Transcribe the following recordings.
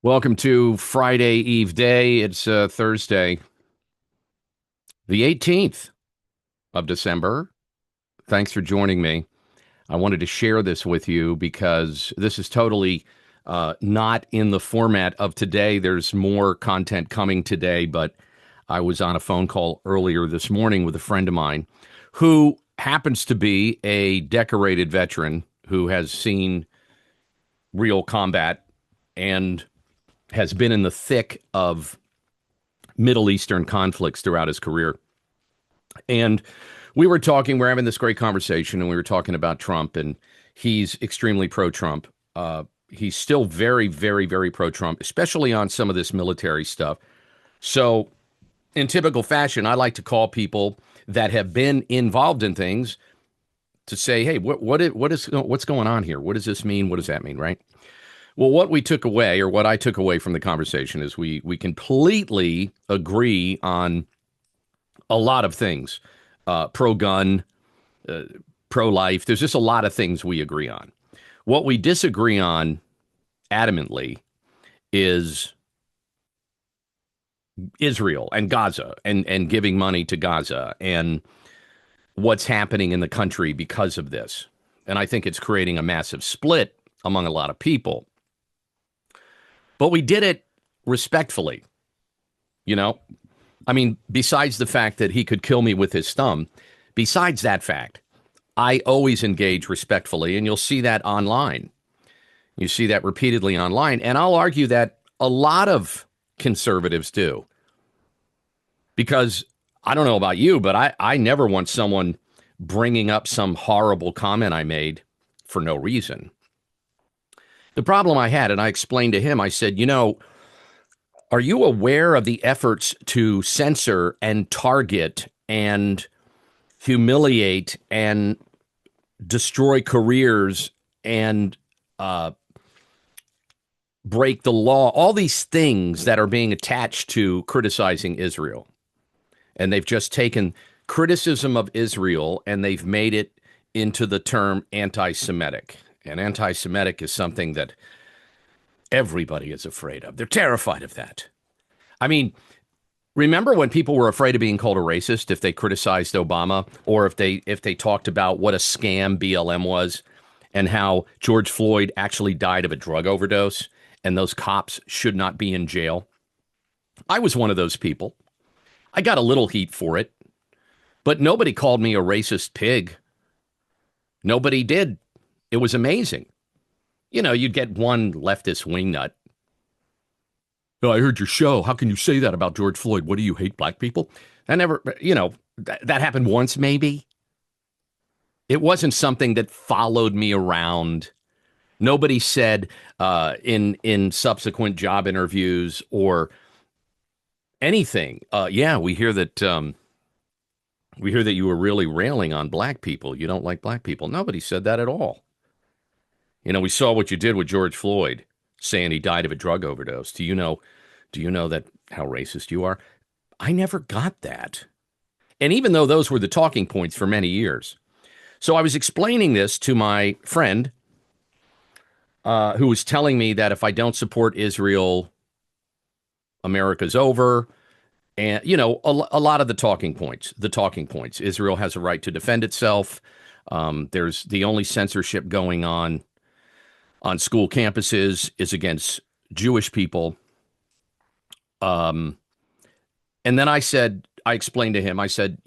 Welcome to Friday Eve Day. It's Thursday, the 18th of December. Thanks for joining me. I wanted to share this with you because this is totally not in the format of today. There's more content coming today, but I was on a phone call earlier this morning with a friend of mine who happens to be a decorated veteran who has seen real combat and has been in the thick of Middle Eastern conflicts throughout his career. And we're having this great conversation, and we were talking about Trump, and he's extremely pro Trump. He's still very, very, very pro Trump, especially on some of this military stuff. So, in typical fashion, I like to call people that have been involved in things to say, "Hey, what's going on here? What does this mean? What does that mean?" Right? Well, what we took away, or what I took away from the conversation, is we completely agree on a lot of things, pro gun, uh, pro life. There's just a lot of things we agree on. What we disagree on adamantly is Israel and Gaza and giving money to Gaza and what's happening in the country because of this. And I think it's creating a massive split among a lot of people. But we did it respectfully, you know? I mean, besides the fact that he could kill me with his thumb, besides that fact, I always engage respectfully, and you'll see that online. You see that repeatedly online. And I'll argue that a lot of conservatives do. Because I don't know about you, but I never want someone bringing up some horrible comment I made for no reason. The problem I had, and I explained to him, I said, are you aware of the efforts to censor and target and humiliate and destroy careers and break the law? All these things that are being attached to criticizing Israel. And they've just taken criticism of Israel and they've made it into the term anti-Semitic. And anti-Semitic is something that everybody is afraid of. They're terrified of that. I mean, remember when people were afraid of being called a racist if they criticized Obama, or if they talked about what a scam BLM was and how George Floyd actually died of a drug overdose and those cops should not be in jail? I was one of those people. I got a little heat for it, but nobody called me a racist pig. Nobody did. It was amazing. You'd get one leftist wingnut. Oh, I heard your show. How can you say that about George Floyd? What do you hate black people? I never, that happened once maybe. It wasn't something that followed me around. Nobody said in subsequent job interviews or anything. Yeah, we hear that you were really railing on black people. You don't like black people. Nobody said that at all. We saw what you did with George Floyd, saying he died of a drug overdose. Do you know that how racist you are? I never got that. And even though those were the talking points for many years. So I was explaining this to my friend who was telling me that if I don't support Israel, America's over. And, a lot of the talking points. Israel has a right to defend itself. There's the only censorship going on school campuses is against Jewish people. And then I explained to him, I said,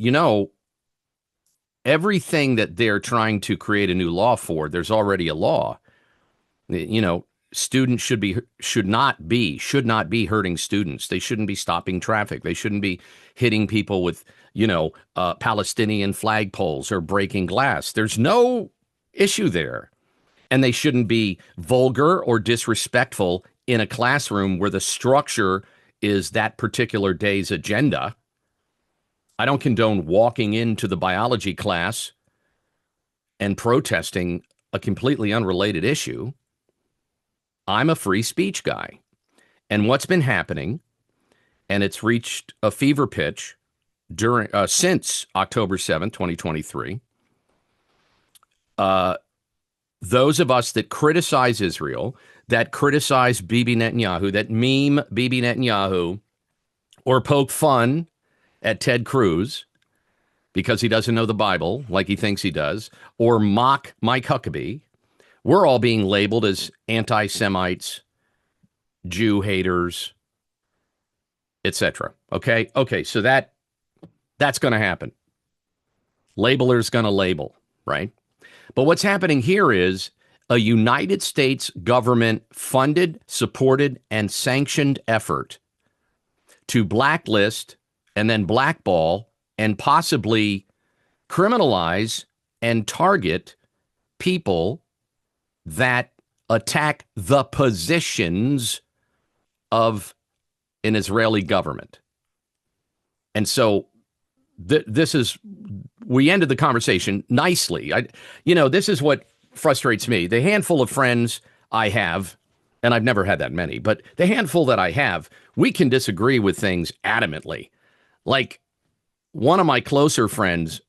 everything that they're trying to create a new law for, there's already a law. Students should not be hurting students. They shouldn't be stopping traffic. They shouldn't be hitting people with, Palestinian flagpoles or breaking glass. There's no issue there. And they shouldn't be vulgar or disrespectful in a classroom where the structure is that particular day's agenda. I don't condone walking into the biology class and protesting a completely unrelated issue. I'm a free speech guy. And what's been happening, and it's reached a fever pitch since October 7th, 2023, those of us that criticize Israel, that criticize Bibi Netanyahu, that meme Bibi Netanyahu, or poke fun at Ted Cruz because he doesn't know the Bible like he thinks he does, or mock Mike Huckabee, we're all being labeled as anti-Semites, Jew haters, etc. Okay, so that's going to happen. Labeler's going to label, right? But what's happening here is a United States government funded, supported, and sanctioned effort to blacklist and then blackball and possibly criminalize and target people that attack the positions of an Israeli government. And so this is, we ended the conversation nicely. This is what frustrates me. The handful of friends I have, and I've never had that many, but the handful that I have, we can disagree with things adamantly. Like, one of my closer friends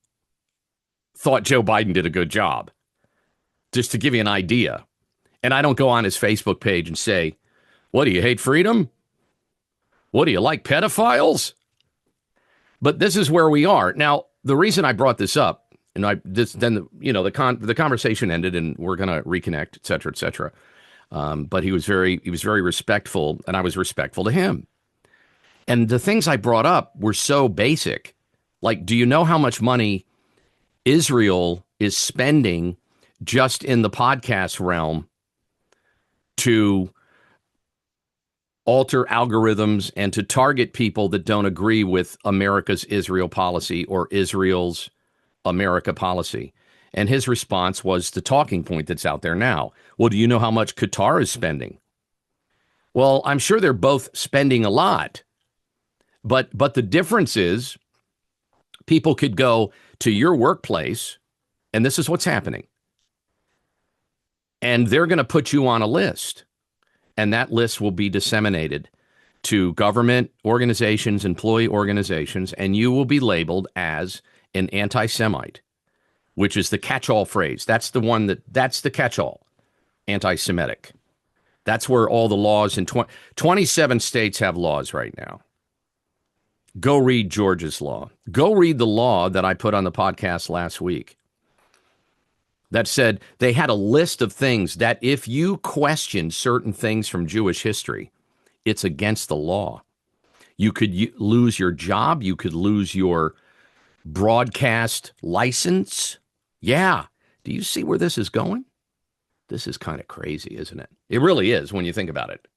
thought Joe Biden did a good job, just to give you an idea. And I don't go on his Facebook page and say, what, do you hate freedom? What, do you like pedophiles? But this is where we are. Now, the reason I brought this up, and the conversation ended and we're going to reconnect, et cetera, et cetera. But he was very respectful, and I was respectful to him. And the things I brought up were so basic. Like, do you know how much money Israel is spending just in the podcast realm to alter algorithms and to target people that don't agree with America's Israel policy or Israel's America policy? And his response was the talking point that's out there now. Well, do you know how much Qatar is spending? Well, I'm sure they're both spending a lot. But the difference is people could go to your workplace, and this is what's happening. And they're going to put you on a list. And that list will be disseminated to government organizations, employee organizations, and you will be labeled as an anti-Semite, which is the catch-all phrase. That's the catch-all, anti-Semitic. That's where all the laws in 27 states have laws right now. Go read Georgia's law. Go read the law that I put on the podcast last week that said they had a list of things that if you question certain things from Jewish history, it's against the law. You could lose your job. You could lose your broadcast license. Yeah. Do you see where this is going? This is kind of crazy, isn't it? It really is when you think about it.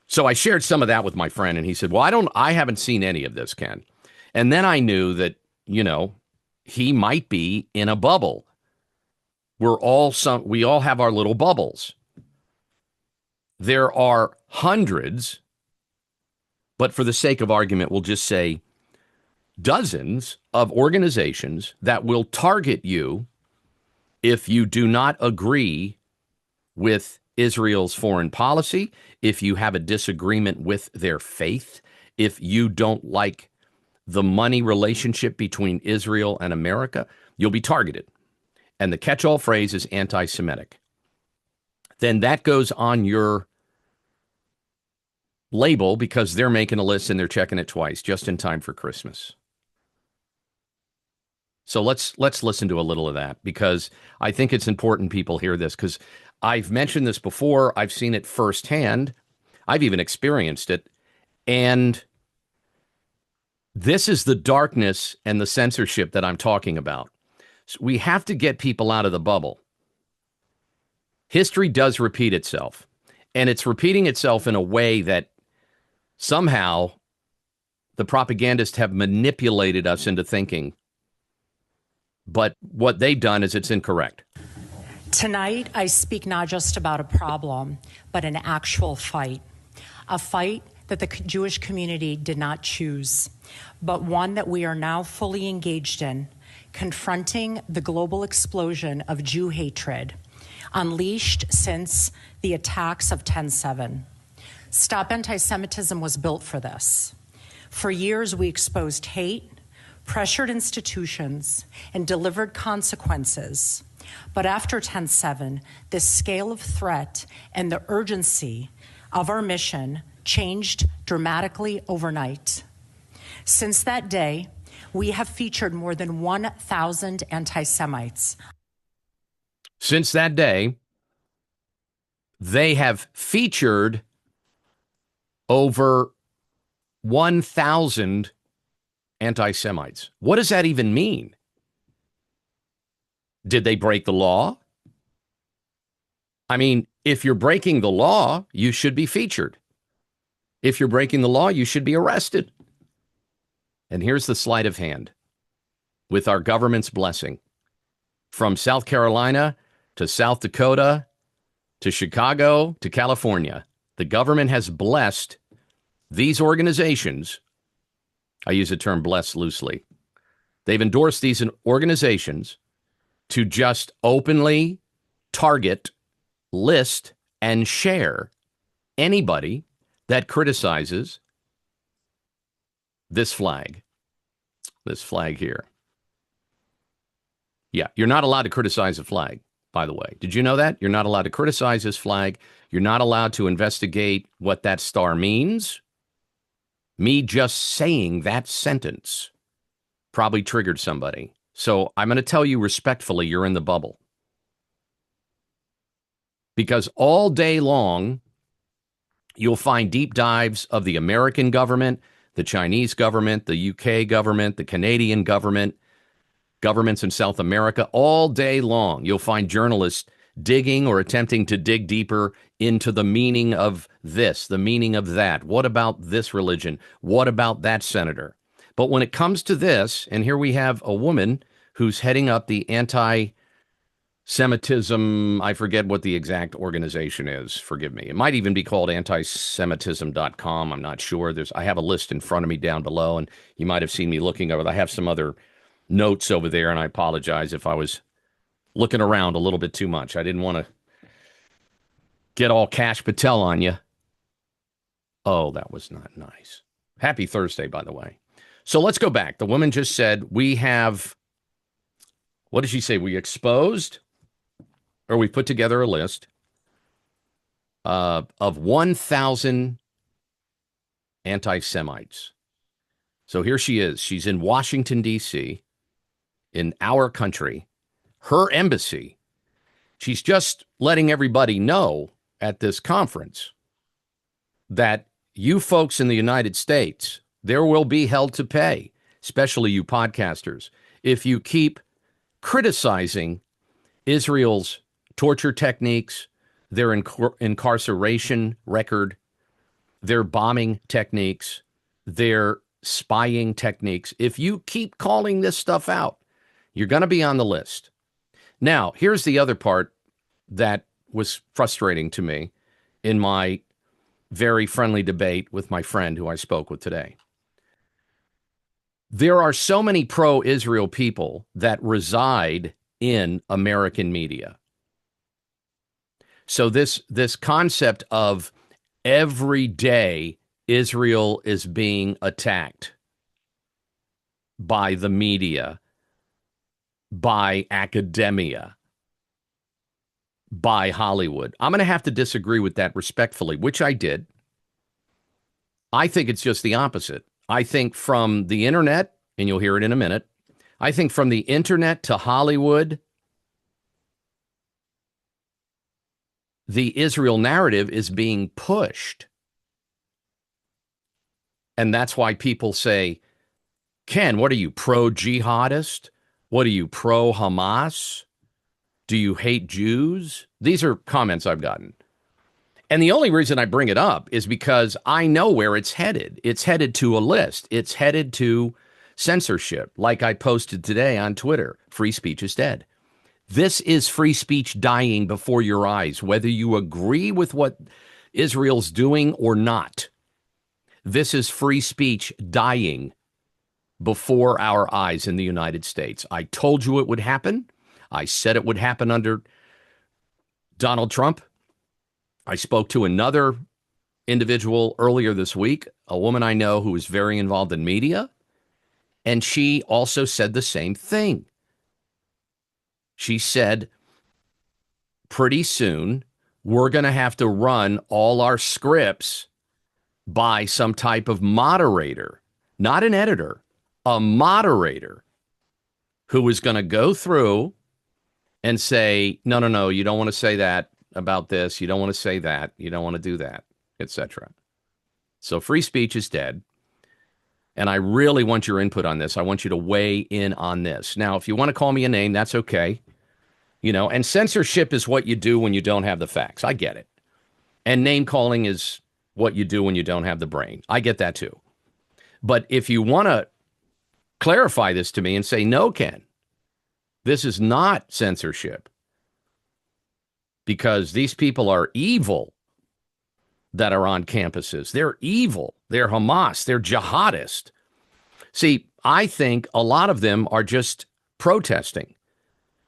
So I shared some of that with my friend, and he said, well, I haven't seen any of this, Ken. And then I knew that, he might be in a bubble. We all have our little bubbles. There are hundreds, but for the sake of argument, we'll just say dozens of organizations that will target you if you do not agree with Israel's foreign policy, if you have a disagreement with their faith, if you don't like the money relationship between Israel and America, you'll be targeted. And the catch-all phrase is anti-Semitic. Then that goes on your label because they're making a list and they're checking it twice just in time for Christmas. So let's listen to a little of that because I think it's important people hear this because I've mentioned this before. I've seen it firsthand. I've even experienced it. And this is the darkness and the censorship that I'm talking about. So we have to get people out of the bubble. History does repeat itself, and it's repeating itself in a way that somehow the propagandists have manipulated us into thinking. But what they've done is it's incorrect. Tonight, I speak not just about a problem, but an actual fight. A fight that the Jewish community did not choose, but one that we are now fully engaged in, confronting the global explosion of Jew hatred unleashed since the attacks of 10/7. Stop Anti-Semitism was built for this. For years, we exposed hate, pressured institutions, and delivered consequences But after 10/7, the scale of threat and the urgency of our mission changed dramatically overnight. Since that day, we have featured more than 1,000 anti-Semites. Since that day, they have featured over 1,000 anti-Semites. What does that even mean? Did they break the law? I mean, if you're breaking the law, you should be featured. If you're breaking the law, you should be arrested. And here's the sleight of hand with our government's blessing. From South Carolina to South Dakota to Chicago to California, the government has blessed these organizations. I use the term bless loosely. They've endorsed these organizations to just openly target, list, and share anybody that criticizes this flag here. Yeah, you're not allowed to criticize a flag, by the way. Did you know that? You're not allowed to criticize this flag. You're not allowed to investigate what that star means. Me just saying that sentence probably triggered somebody. So I'm going to tell you respectfully, you're in the bubble. Because all day long, you'll find deep dives of the American government, the Chinese government, the UK government, the Canadian government, governments in South America. All day long, you'll find journalists digging or attempting to dig deeper into the meaning of this, the meaning of that. What about this religion? What about that senator? But when it comes to this, and here we have a woman who's heading up the anti-Semitism, I forget what the exact organization is, forgive me. It might even be called antisemitism.com. I'm not sure. I have a list in front of me down below, and you might have seen me looking over. I have some other notes over there, and I apologize if I was looking around a little bit too much. I didn't want to get all Kash Patel on you. Oh, that was not nice. Happy Thursday, by the way. So let's go back. The woman just said we have, what did she say? We exposed, or we put together a list of 1,000 anti-Semites. So here she is. She's in Washington, D.C., in our country, her embassy. She's just letting everybody know at this conference that you folks in the United States, there will be hell to pay, especially you podcasters, if you keep criticizing Israel's torture techniques, their incarceration record, their bombing techniques, their spying techniques. If you keep calling this stuff out, you're going to be on the list. Now, here's the other part that was frustrating to me in my very friendly debate with my friend who I spoke with today. There are so many pro-Israel people that reside in American media. So this concept of every day Israel is being attacked by the media, by academia, by Hollywood. I'm going to have to disagree with that respectfully, which I did. I think it's just the opposite. I think from the internet, and you'll hear it in a minute, I think from the internet to Hollywood, the Israel narrative is being pushed. And that's why people say, Ken, what are you, pro-jihadist? What are you, pro-Hamas? Do you hate Jews? These are comments I've gotten. And the only reason I bring it up is because I know where it's headed. It's headed to a list. It's headed to censorship, like I posted today on Twitter. Free speech is dead. This is free speech dying before your eyes, whether you agree with what Israel's doing or not. This is free speech dying before our eyes in the United States. I told you it would happen. I said it would happen under Donald Trump. I spoke to another individual earlier this week, a woman I know who is very involved in media, and she also said the same thing. She said pretty soon we're going to have to run all our scripts by some type of moderator, not an editor, a moderator who is going to go through and say, no, no, no, you don't want to say that about this. You don't want to say that. You don't want to do that, etc. So free speech is dead. And I really want your input on this. I want you to weigh in on this. Now, if you want to call me a name, that's okay. And censorship is what you do when you don't have the facts. I get it. And name calling is what you do when you don't have the brain. I get that too. But if you want to clarify this to me and say, no, Ken, this is not censorship because these people are evil that are on campuses. They're evil. They're Hamas. They're jihadist. See, I think a lot of them are just protesting,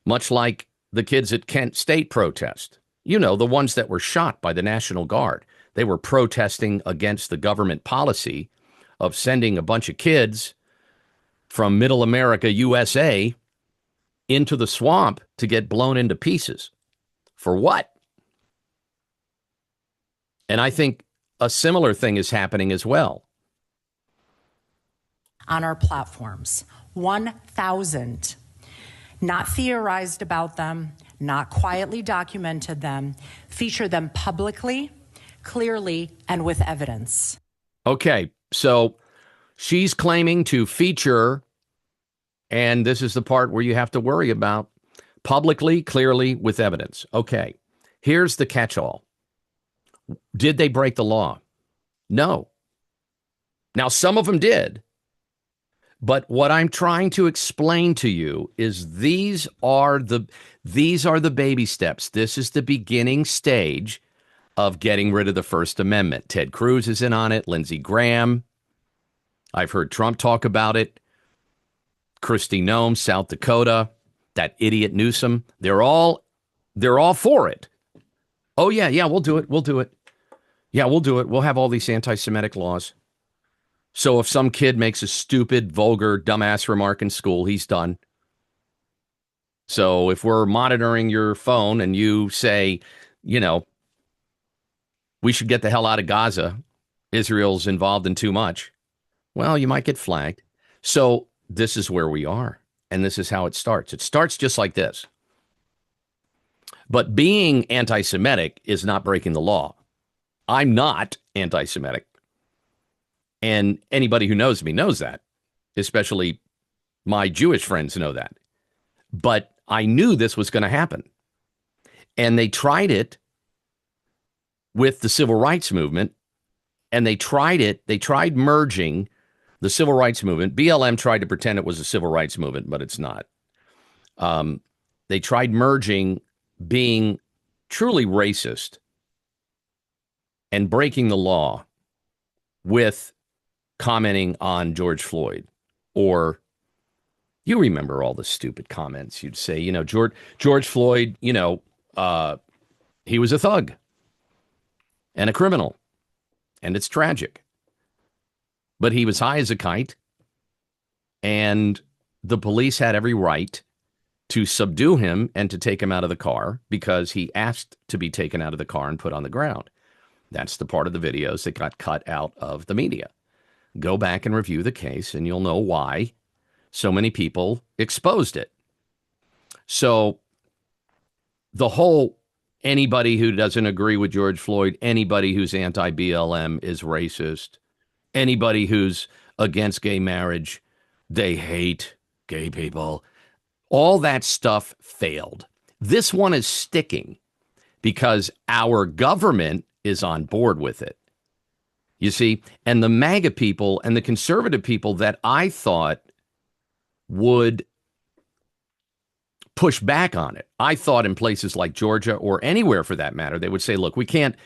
much like the kids at Kent State protest. The ones that were shot by the National Guard. They were protesting against the government policy of sending a bunch of kids from Middle America, USA, into the swamp to get blown into pieces. For what? And I think a similar thing is happening as well. On our platforms, 1,000. Not theorized about them, not quietly documented them, feature them publicly, clearly, and with evidence. Okay, so she's claiming to feature, and this is the part where you have to worry about, publicly, clearly, with evidence. Okay, here's the catch-all. Did they break the law? No. Now, some of them did. But what I'm trying to explain to you is these are the baby steps. This is the beginning stage of getting rid of the First Amendment. Ted Cruz is in on it. Lindsey Graham. I've heard Trump talk about it. Kristi Noem, South Dakota. That idiot Newsom. They're all for it. Oh, yeah, we'll do it. We'll do it. Yeah, we'll do it. We'll have all these anti-Semitic laws. So if some kid makes a stupid, vulgar, dumbass remark in school, he's done. So if we're monitoring your phone and you say, we should get the hell out of Gaza, Israel's involved in too much, well, you might get flagged. So this is where we are. And this is how it starts. It starts just like this. But being anti-Semitic is not breaking the law. I'm not anti-Semitic. And anybody who knows me knows that, especially my Jewish friends know that. But I knew this was going to happen. And they tried it with the civil rights movement. And they tried merging the civil rights movement. BLM tried to pretend it was a civil rights movement, but it's not. They tried merging being truly racist and breaking the law with commenting on George Floyd. Or you remember all the stupid comments you'd say, George Floyd, he was a thug and a criminal, and it's tragic. But he was high as a kite, and the police had every right to subdue him and to take him out of the car because he asked to be taken out of the car and put on the ground. That's the part of the videos that got cut out of the media. Go back and review the case, and you'll know why so many people exposed it. So the whole anybody who doesn't agree with George Floyd, anybody who's anti-BLM is racist, anybody who's against gay marriage, they hate gay people. All that stuff failed. This one is sticking because our government is on board with it. You see, and the MAGA people and the conservative people that I thought would push back on it. I thought in places like Georgia or anywhere for that matter, they would say, look, we can't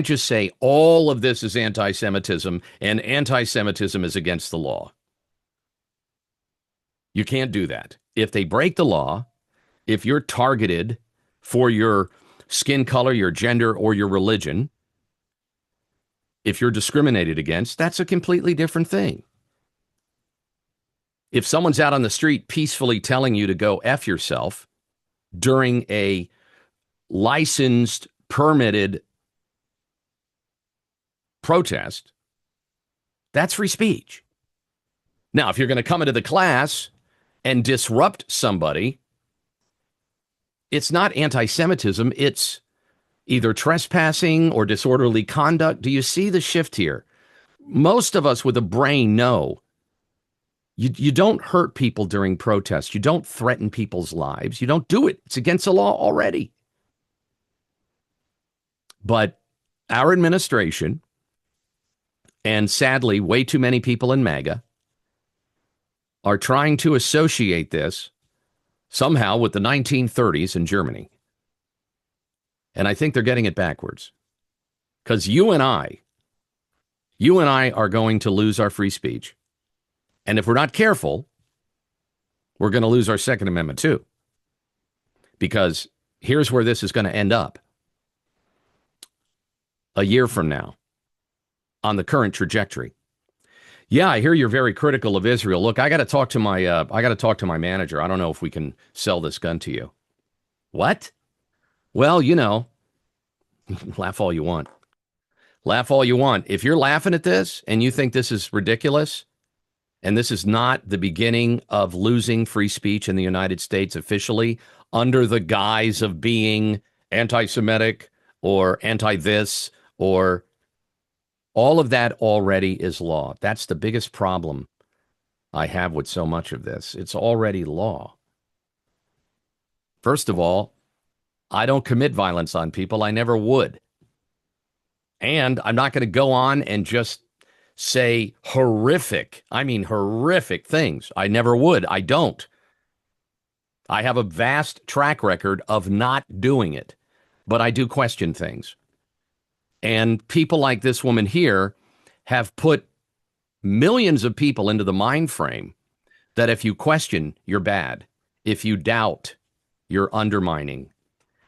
just say all of this is anti-Semitism and anti-Semitism is against the law. You can't do that. If they break the law, if you're targeted for your skin color, your gender, or your religion, if you're discriminated against, that's a completely different thing. If someone's out on the street peacefully telling you to go F yourself during a licensed, permitted protest, that's free speech. Now, if you're going to come into the class and disrupt somebody, it's not anti-Semitism. It's either trespassing or disorderly conduct. Do you see the shift here? Most of us with a brain know you don't hurt people during protests. You don't threaten people's lives. You don't do it. It's against the law already. But our administration, and sadly, way too many people in MAGA, are trying to associate this somehow with the 1930s in Germany. And I think they're getting it backwards. Because you and I are going to lose our free speech. And if we're not careful, we're going to lose our Second Amendment too. Because here's where this is going to end up. A year from now, on the current trajectory. Yeah, I hear you're very critical of Israel. Look, I got to talk to my manager. I don't know if we can sell this gun to you. What? Well, laugh all you want. Laugh all you want. If you're laughing at this and you think this is ridiculous, and this is not the beginning of losing free speech in the United States officially under the guise of being anti-Semitic or anti-this or all of that already is law. That's the biggest problem I have with so much of this. It's already law. First of all, I don't commit violence on people. I never would. And I'm not going to go on and just say horrific things. I never would. I don't. I have a vast track record of not doing it, but I do question things. And people like this woman here have put millions of people into the mind frame that if you question, you're bad. If you doubt, you're undermining.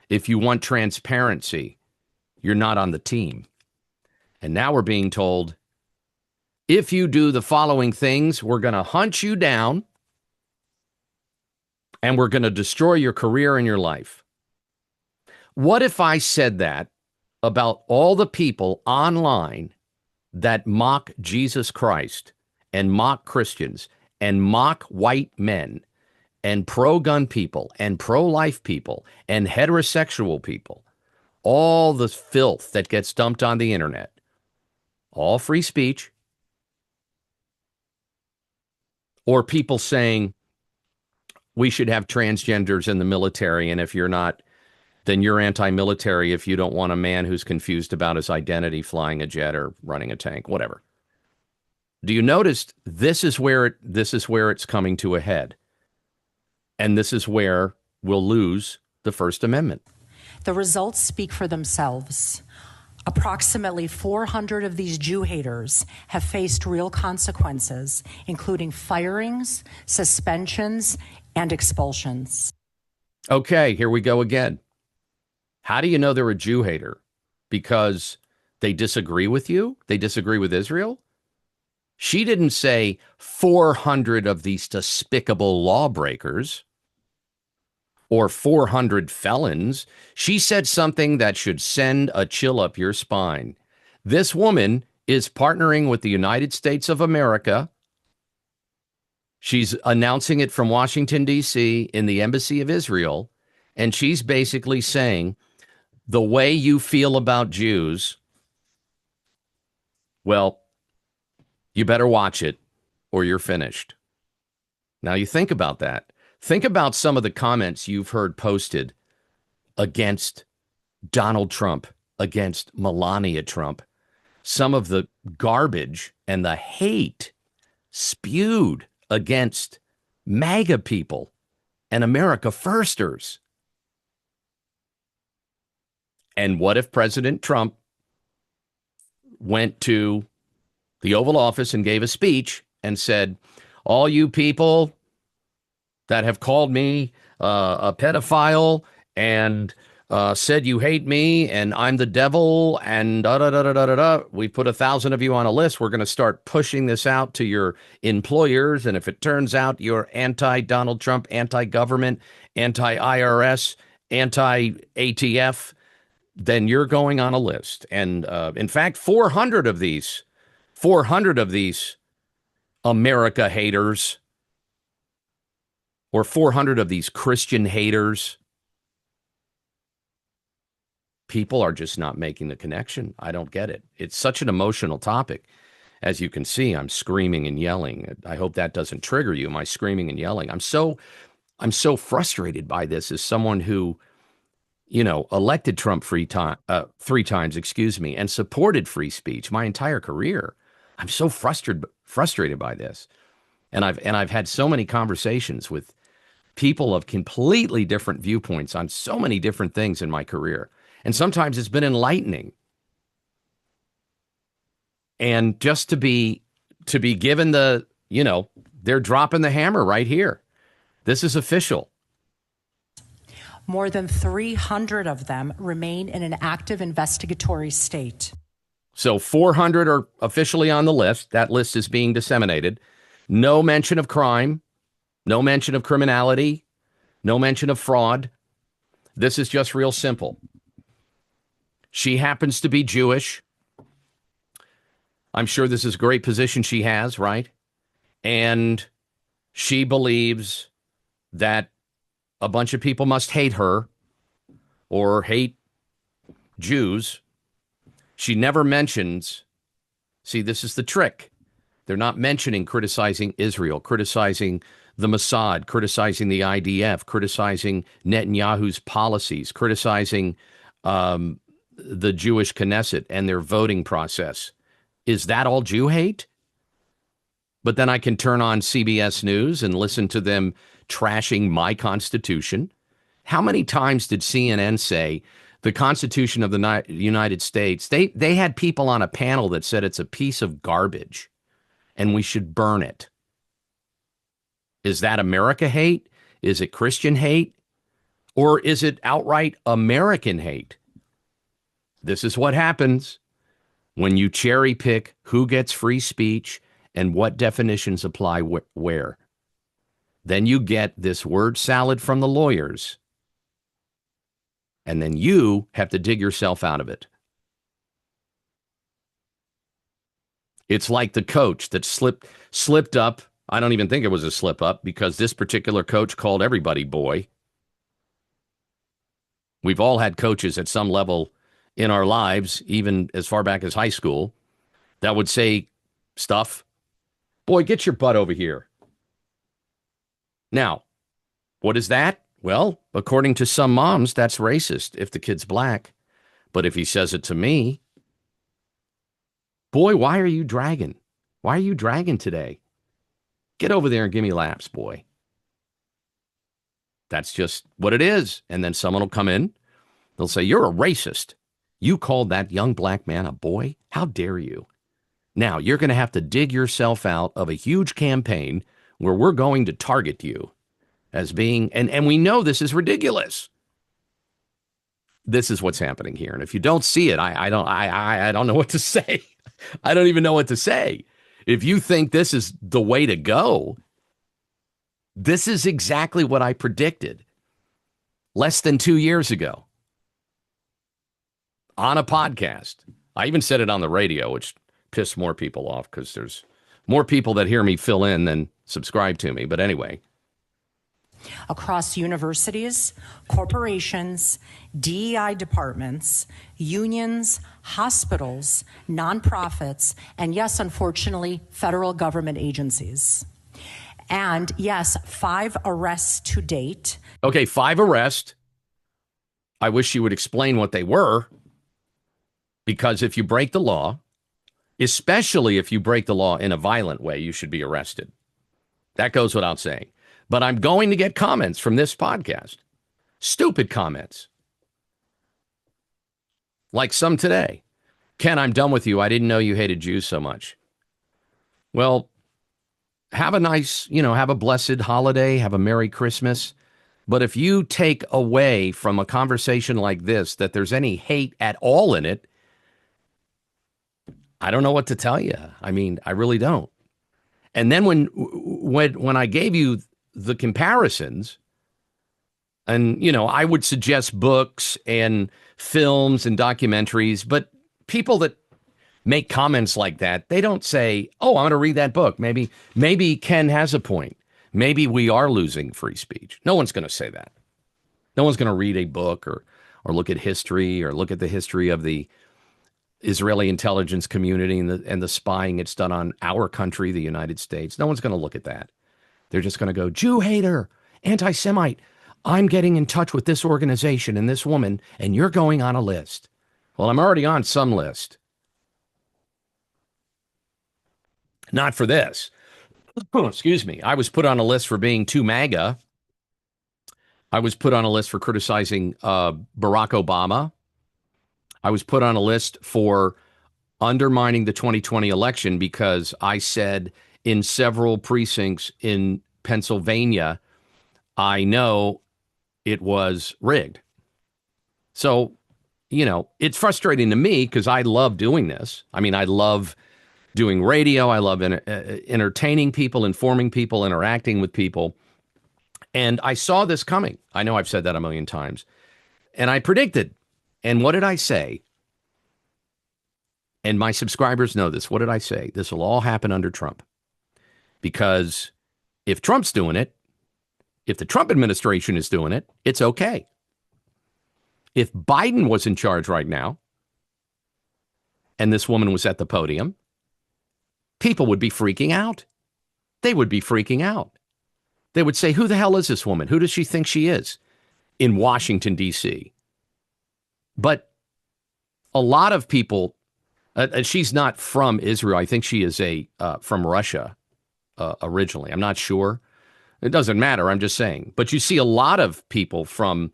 If you want transparency, you're not on the team. And now we're being told, if you do the following things, we're going to hunt you down and we're going to destroy your career and your life. What if I said that about all the people online that mock Jesus Christ and mock Christians and mock white men and pro-gun people and pro-life people and heterosexual people, all the filth that gets dumped on the internet, all free speech, or people saying we should have transgenders in the military, and if you're not, then you're anti-military if you don't want a man who's confused about his identity flying a jet or running a tank, whatever. Do you notice this is where it's coming to a head? And this is where we'll lose the First Amendment. The results speak for themselves. Approximately 400 of these Jew haters have faced real consequences, including firings, suspensions, and expulsions. Okay, here we go again. How do you know they're a Jew hater? Because they disagree with you? They disagree with Israel? She didn't say 400 of these despicable lawbreakers or 400 felons. She said something that should send a chill up your spine. This woman is partnering with the United States of America. She's announcing it from Washington, D.C. in the Embassy of Israel. And she's basically saying the way you feel about Jews, well, you better watch it or you're finished. Now you think about that. Think about some of the comments you've heard posted against Donald Trump, against Melania Trump, some of the garbage and the hate spewed against MAGA people and America Firsters. And what if President Trump went to the Oval Office and gave a speech and said, all you people that have called me a pedophile and said you hate me and I'm the devil and da-da-da-da-da-da. We put 1,000 of you on a list. We're going to start pushing this out to your employers. And if it turns out you're anti-Donald Trump, anti-government, anti-IRS, anti-ATF, then you're going on a list. And in fact, 400 of these America haters, or 400 of these Christian haters, people are just not making the connection. I don't get it. It's such an emotional topic. As you can see, I'm screaming and yelling. I hope that doesn't trigger you, my screaming and yelling. I'm so frustrated by this as someone who, elected Trump 3 times, and supported free speech my entire career. I'm so frustrated by this. And I've had so many conversations with people of completely different viewpoints on so many different things in my career. And sometimes it's been enlightening. And just to be given they're dropping the hammer right here. This is official. More than 300 of them remain in an active investigatory state. So 400 are officially on the list. That list is being disseminated. No mention of crime, no mention of criminality, no mention of fraud. This is just real simple. She happens to be Jewish. I'm sure this is a great position she has, right? And she believes that a bunch of people must hate her or hate Jews. She never mentions, see, this is the trick. They're not mentioning criticizing Israel, criticizing the Mossad, criticizing the IDF, criticizing Netanyahu's policies, criticizing the Jewish Knesset and their voting process. Is that all Jew hate? But then I can turn on CBS News and listen to them trashing my Constitution. How many times did CNN say the Constitution of the United States, they had people on a panel that said it's a piece of garbage and we should burn it? Is that America hate? Is it Christian hate? Or is it outright American hate? This is what happens when you cherry pick who gets free speech and what definitions apply where. Then you get this word salad from the lawyers, and then you have to dig yourself out of it. It's like the coach that slipped up. I don't even think it was a slip up because this particular coach called everybody boy. We've all had coaches at some level in our lives, even as far back as high school, that would say stuff. Boy, get your butt over here. Now, what is that? Well, according to some moms, that's racist if the kid's black. But if he says it to me, boy, why are you dragging? Why are you dragging today? Get over there and give me laps, boy. That's just what it is. And then someone will come in. They'll say, you're a racist. You called that young black man a boy? How dare you? Now, you're going to have to dig yourself out of a huge campaign where we're going to target you as being, and we know this is ridiculous. This is what's happening here. And if you don't see it, I don't know what to say. I don't even know what to say. If you think this is the way to go, this is exactly what I predicted less than 2 years ago on a podcast. I even said it on the radio, which pissed more people off because there's more people that hear me fill in than subscribe to me. But anyway. Across universities, corporations, DEI departments, unions, hospitals, nonprofits, and yes, unfortunately, federal government agencies. And yes, 5 arrests to date. Okay, 5 arrests. I wish you would explain what they were, because if you break the law, especially if you break the law in a violent way, you should be arrested. That goes without saying. But I'm going to get comments from this podcast. Stupid comments. Like some today. Ken, I'm done with you. I didn't know you hated Jews so much. Well, have a nice, have a blessed holiday. Have a Merry Christmas. But if you take away from a conversation like this that there's any hate at all in it, I don't know what to tell you. I mean, I really don't. And then when I gave you the comparisons, And, I would suggest books and films and documentaries, but people that make comments like that, they don't say, oh, I'm going to read that book. Maybe Ken has a point. Maybe we are losing free speech. No one's going to say that. No one's going to read a book or look at history or look at the history of the Israeli intelligence community and the spying it's done on our country, the United States. No one's going to look at that. They're just going to go, Jew hater, anti-Semite. I'm getting in touch with this organization and this woman, and you're going on a list. Well, I'm already on some list. Not for this. Excuse me. I was put on a list for being too MAGA. I was put on a list for criticizing Barack Obama. I was put on a list for undermining the 2020 election because I said in several precincts in Pennsylvania, I know it was rigged. So, it's frustrating to me because I love doing this. I mean, I love doing radio. I love entertaining people, informing people, interacting with people. And I saw this coming. I know I've said that a million times. And I predicted. And what did I say? And my subscribers know this. What did I say? This will all happen under Trump. Because if Trump's doing it, if the Trump administration is doing it, it's okay. If Biden was in charge right now, and this woman was at the podium, people would be freaking out. They would be freaking out. They would say, who the hell is this woman? Who does she think she is in Washington, D.C.? But a lot of people, she's not from Israel. I think she is from Russia originally. I'm not sure. It doesn't matter. I'm just saying. But you see a lot of people from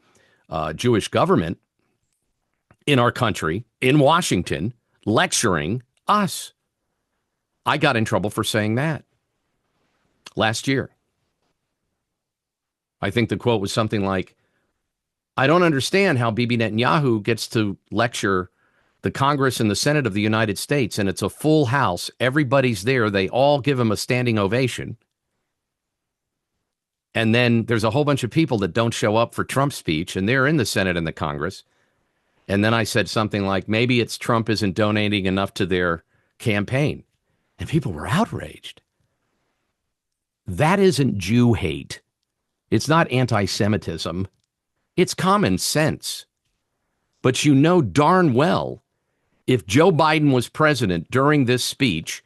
Jewish government in our country, in Washington, lecturing us. I got in trouble for saying that last year. I think the quote was something like, I don't understand how Bibi Netanyahu gets to lecture the Congress and the Senate of the United States, and it's a full house. Everybody's there. They all give him a standing ovation. And then there's a whole bunch of people that don't show up for Trump's speech, and they're in the Senate and the Congress. And then I said something like, maybe it's Trump isn't donating enough to their campaign. And people were outraged. That isn't Jew hate. It's not anti-Semitism. It's common sense. But you know darn well, if Joe Biden was president during this speech,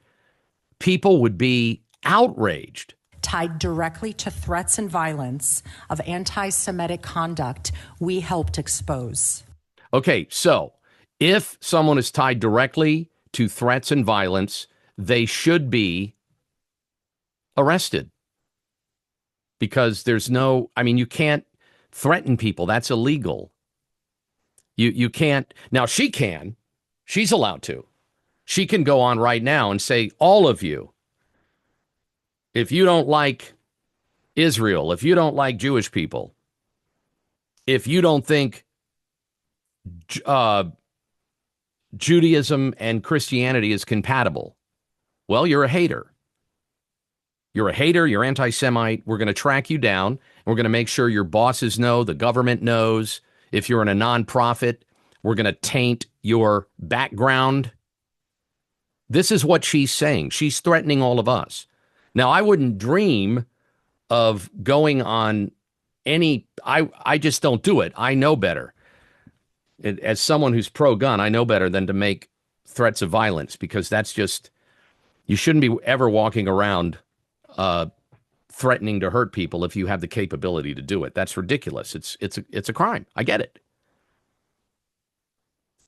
people would be outraged. Tied directly to threats and violence of anti-Semitic conduct we helped expose. Okay, so if someone is tied directly to threats and violence, they should be arrested. Because there's no, you can't threaten people. That's illegal. You can't. Now, she can. She's allowed to. She can go on right now and say, all of you, if you don't like Israel, if you don't like Jewish people, if you don't think Judaism and Christianity is compatible, well, you're a hater. You're a hater, you're anti-Semite. We're going to track you down. And we're going to make sure your bosses know, the government knows. If you're in a nonprofit, we're going to taint your background. This is what she's saying. She's threatening all of us. Now, I wouldn't dream of going on I just don't do it. I know better. As someone who's pro-gun, I know better than to make threats of violence, because that's just, you shouldn't be ever walking around threatening to hurt people if you have the capability to do it. That's ridiculous. It's a crime. I get it.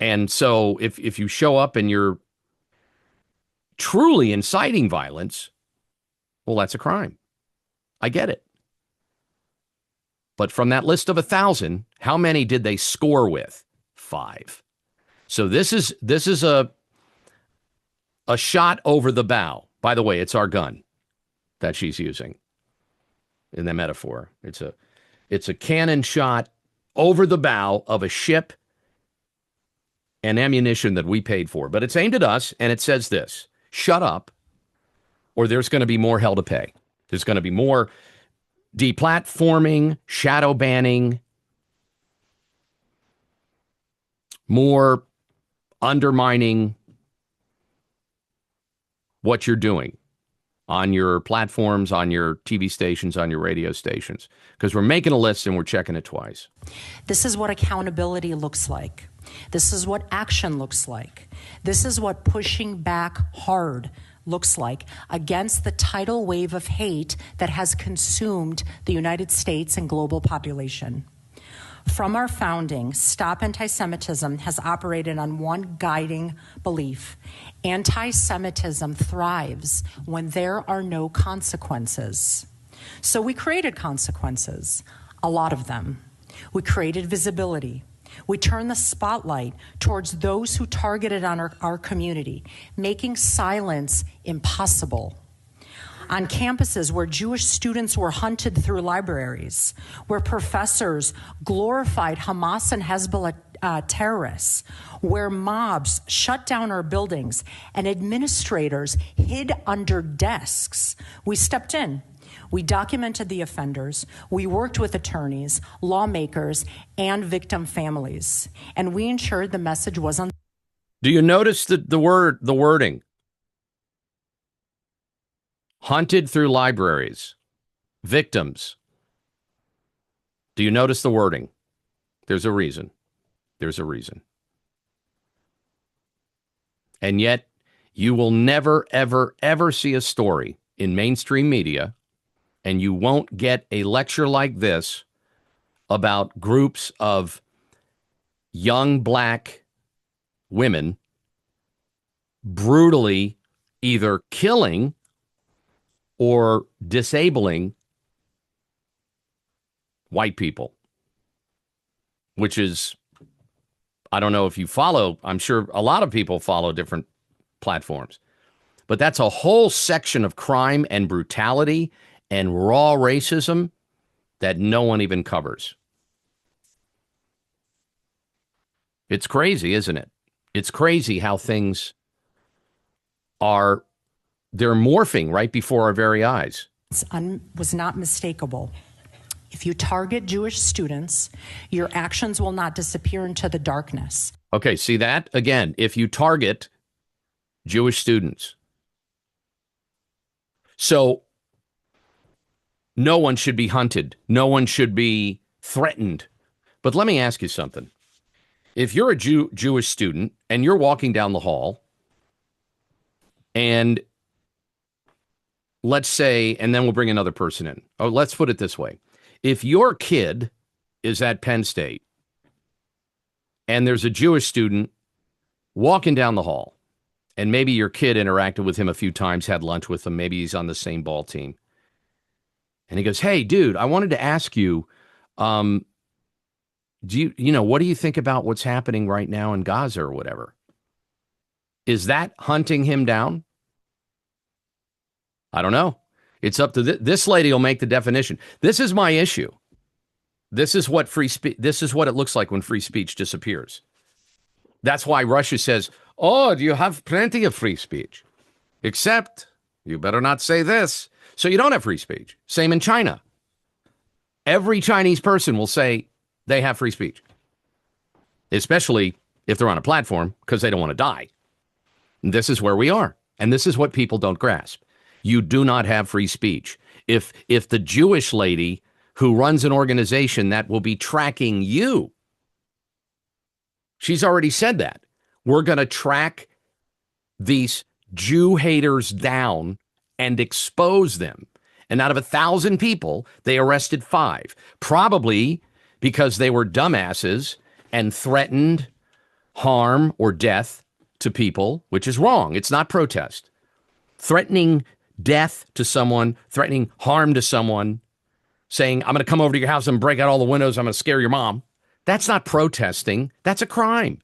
And so if you show up and you're truly inciting violence, well, that's a crime. I get it. But from that list of 1,000, how many did they score with? 5. So this is a shot over the bow. By the way, it's our gun that she's using in the metaphor. It's a cannon shot over the bow of a ship and ammunition that we paid for. But it's aimed at us, and it says this: shut up, or there's going to be more hell to pay. There's going to be more deplatforming, shadow banning, more undermining what you're doing on your platforms, on your TV stations, on your radio stations, because we're making a list and we're checking it twice. This is what accountability looks like. This is what action looks like. This is what pushing back hard looks like against the tidal wave of hate that has consumed the United States and global population. From our founding, Stop Anti-Semitism has operated on one guiding belief. Anti-Semitism thrives when there are no consequences. So we created consequences, a lot of them. We created visibility. We turned the spotlight towards those who targeted on our community, making silence impossible. On campuses where Jewish students were hunted through libraries, where professors glorified Hamas and Hezbollah terrorists, where mobs shut down our buildings and administrators hid under desks, we stepped in. We documented the offenders. We worked with attorneys, lawmakers, and victim families, and we ensured the message was on. Do you notice the wording? Hunted through libraries, victims. Do you notice the wording? There's a reason. There's a reason. And yet, you will never, ever, ever see a story in mainstream media, and you won't get a lecture like this about groups of young black women brutally either killing or disabling white people, which is, I don't know if you follow, I'm sure a lot of people follow different platforms, but that's a whole section of crime and brutality and raw racism that no one even covers. It's crazy, isn't it? It's crazy how things are. They're morphing right before our very eyes. Was not mistakable. If you target Jewish students, your actions will not disappear into the darkness. Okay, see that? Again, if you target Jewish students. So no one should be hunted. No one should be threatened. But let me ask you something. If you're a Jewish student and you're walking down the hall and let's say, and then we'll bring another person in. Oh, let's put it this way. If your kid is at Penn State and there's a Jewish student walking down the hall, and maybe your kid interacted with him a few times, had lunch with him, maybe he's on the same ball team, and he goes, "Hey, dude, I wanted to ask you, what do you think about what's happening right now in Gaza or whatever?" Is that hunting him down? I don't know. It's up to this lady will make the definition. This is my issue. This is what free speech. This is what it looks like when free speech disappears. That's why Russia says, "Oh, you have plenty of free speech, except you better not say this." So you don't have free speech. Same in China. Every Chinese person will say they have free speech, especially if they're on a platform because they don't want to die. And this is where we are, and this is what people don't grasp. You do not have free speech. If the Jewish lady who runs an organization that will be tracking you, she's already said that. We're going to track these Jew haters down and expose them. And out of 1,000 people, they arrested 5, probably because they were dumbasses and threatened harm or death to people, which is wrong. It's not protest. Threatening death to someone, threatening harm to someone, saying, "I'm going to come over to your house and break out all the windows. I'm going to scare your mom." That's not protesting. That's a crime.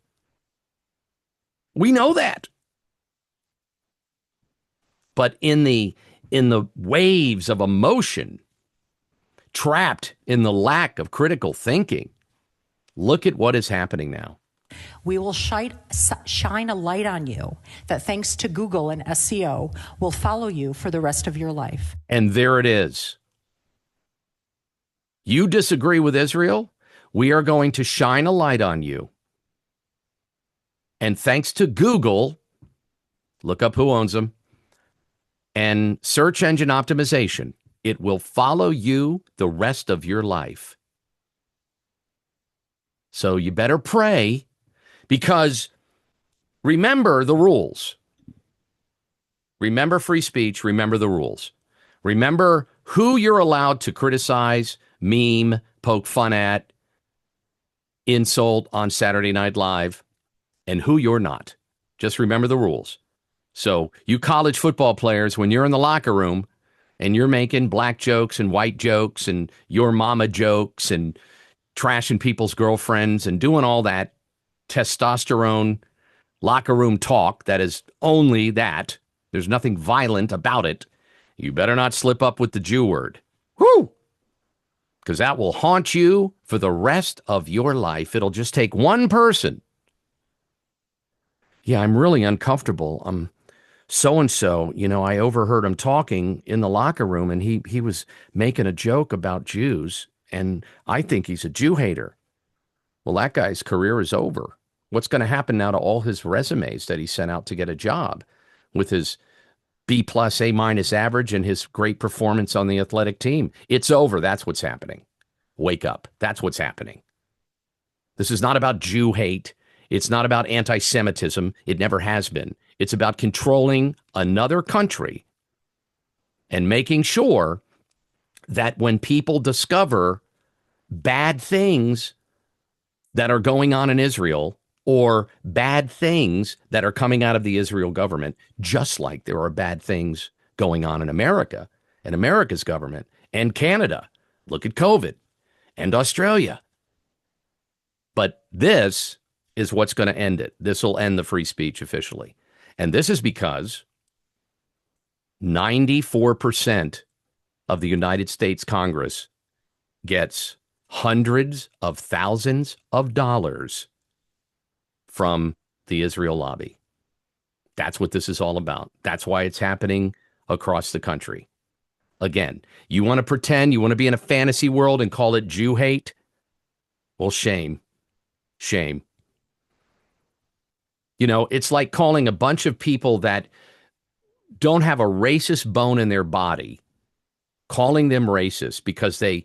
We know that. But in the waves of emotion, trapped in the lack of critical thinking, look at what is happening now. We will shine a light on you that, thanks to Google and SEO, will follow you for the rest of your life. And there it is. You disagree with Israel? We are going to shine a light on you And thanks to Google, look up who owns them, and search engine optimization, it will follow you the rest of your life. So you better pray, because remember the rules. Remember free speech. Remember the rules. Remember who you're allowed to criticize, meme, poke fun at, insult on Saturday Night Live, and who you're not. Just remember the rules. So you college football players, when you're in the locker room and you're making black jokes and white jokes and your mama jokes and trashing people's girlfriends and doing all that testosterone locker room talk that is only that, there's nothing violent about it, you better not slip up with the Jew word. Whoo! Because that will haunt you for the rest of your life. It'll just take one person. Yeah, I'm really uncomfortable. So-and-so, I overheard him talking in the locker room, and he was making a joke about Jews, and I think he's a Jew hater. Well, that guy's career is over. What's going to happen now to all his resumes that he sent out to get a job with his B+, A- average and his great performance on the athletic team? It's over. That's what's happening. Wake up. That's what's happening. This is not about Jew hate. It's not about anti-Semitism. It never has been. It's about controlling another country and making sure that when people discover bad things that are going on in Israel, or bad things that are coming out of the Israel government, just like there are bad things going on in America and America's government and Canada. Look at COVID and Australia. But this is what's going to end it. This will end the free speech officially. And this is because 94% of the United States Congress gets hundreds of thousands of dollars from the Israel lobby. That's what this is all about. That's why it's happening across the country. Again, you want to pretend, you want to be in a fantasy world and call it Jew hate? Well, shame. Shame. It's like calling a bunch of people that don't have a racist bone in their body, calling them racist because they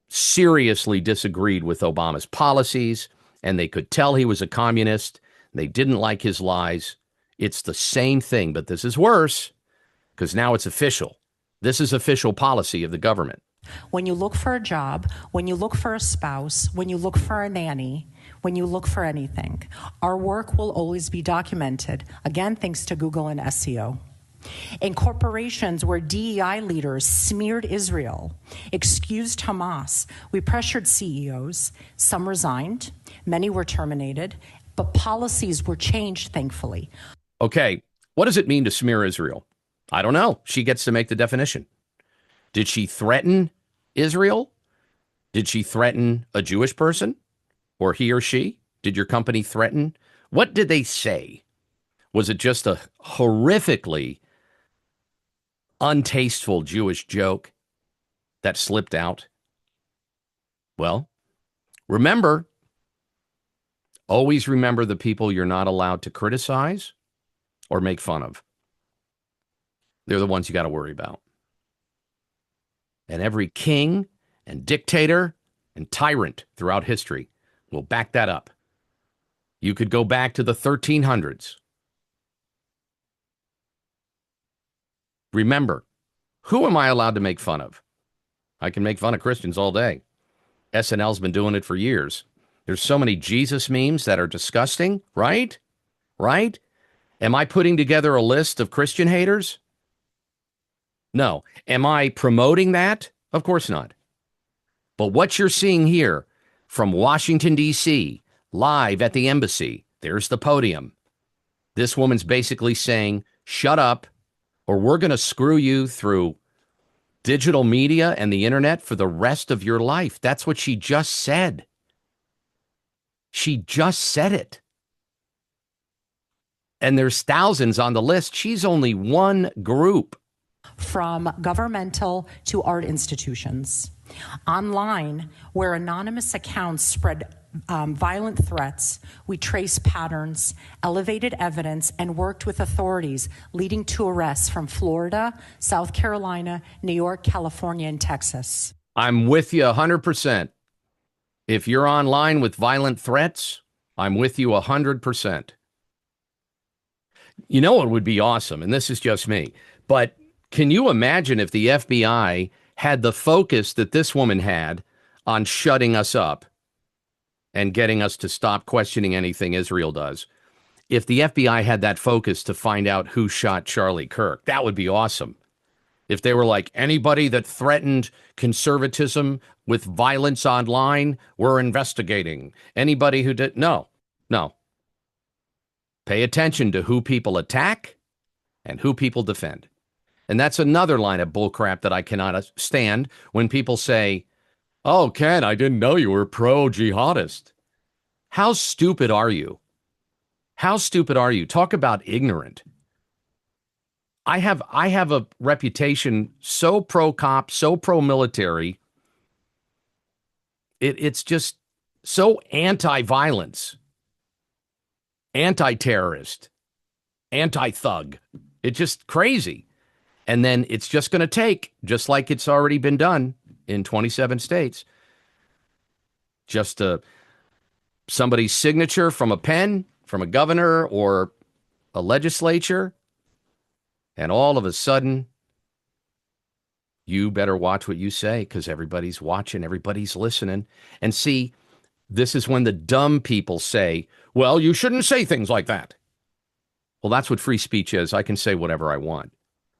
seriously disagreed with Obama's policies, and they could tell he was a communist. They didn't like his lies. It's the same thing, but this is worse because now it's official. This is official policy of the government. When you look for a job, when you look for a spouse, when you look for a nanny, when you look for anything, our work will always be documented, again, thanks to Google and SEO. In corporations where DEI leaders smeared Israel, excused Hamas, we pressured CEOs. Some resigned, many were terminated, but policies were changed, thankfully. Okay, what does it mean to smear Israel? I don't know. She gets to make the definition. Did she threaten Israel? Did she threaten a Jewish person? Or he or she? Did your company threaten? What did they say? Was it just a horrifically untasteful Jewish joke that slipped out? Well, always remember the people you're not allowed to criticize or make fun of. They're the ones you got to worry about. And every king and dictator and tyrant throughout history will back that up. You could go back to the 1300s. Remember, who am I allowed to make fun of? I can make fun of Christians all day. SNL's been doing it for years. There's so many Jesus memes that are disgusting, right? Right? Am I putting together a list of Christian haters? No. Am I promoting that? Of course not. But what you're seeing here from Washington, D.C., live at the embassy, there's the podium. This woman's basically saying, shut up, or we're going to screw you through digital media and the internet for the rest of your life. That's what she just said. She just said it. And there's thousands on the list. She's only one group. From governmental to art institutions. Online, where anonymous accounts spread violent threats, we traced patterns, elevated evidence, and worked with authorities, leading to arrests from Florida, South Carolina, New York, California, and Texas. I'm with you 100%. If you're online with violent threats, I'm with you 100%. You know what would be awesome, and this is just me, but can you imagine if the FBI had the focus that this woman had on shutting us up and getting us to stop questioning anything Israel does? If the FBI had that focus to find out who shot Charlie Kirk, that would be awesome. If they were like, anybody that threatened conservatism with violence online, we're investigating. Anybody who did, no. Pay attention to who people attack and who people defend. And that's another line of bullcrap that I cannot stand when people say, oh, Ken, I didn't know you were pro-jihadist. How stupid are you? How stupid are you? Talk about ignorant. I have a reputation so pro-cop, so pro-military. It's just so anti-violence, anti-terrorist, anti-thug. It's just crazy. And then it's just going to take, just like it's already been done in 27 states, just somebody's signature from a pen, from a governor or a legislature, and all of a sudden, you better watch what you say because everybody's watching, everybody's listening. And see, this is when the dumb people say, well, you shouldn't say things like that. Well, that's what free speech is. I can say whatever I want.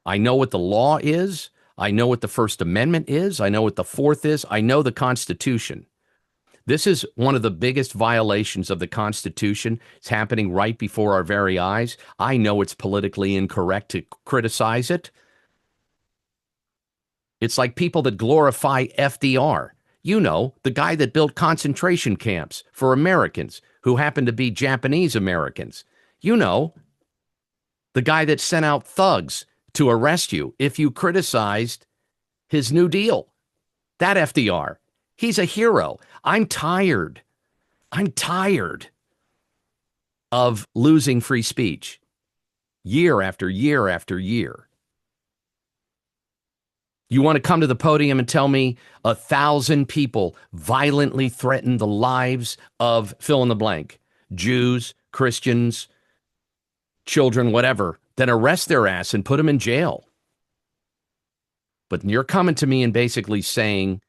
I know what the law is. I know what the First Amendment is. I know what the Fourth is. I know the Constitution. This is one of the biggest violations of the Constitution. It's happening right before our very eyes. I know it's politically incorrect to criticize it. It's like people that glorify FDR. You know, the guy that built concentration camps for Americans who happened to be Japanese Americans. You know, the guy that sent out thugs to arrest you if you criticized his New Deal. That FDR. He's a hero. I'm tired of losing free speech year after year after year. You want to come to the podium and tell me 1,000 people violently threatened the lives of fill in the blank, Jews, Christians, children, whatever, then arrest their ass and put them in jail. But you're coming to me and basically saying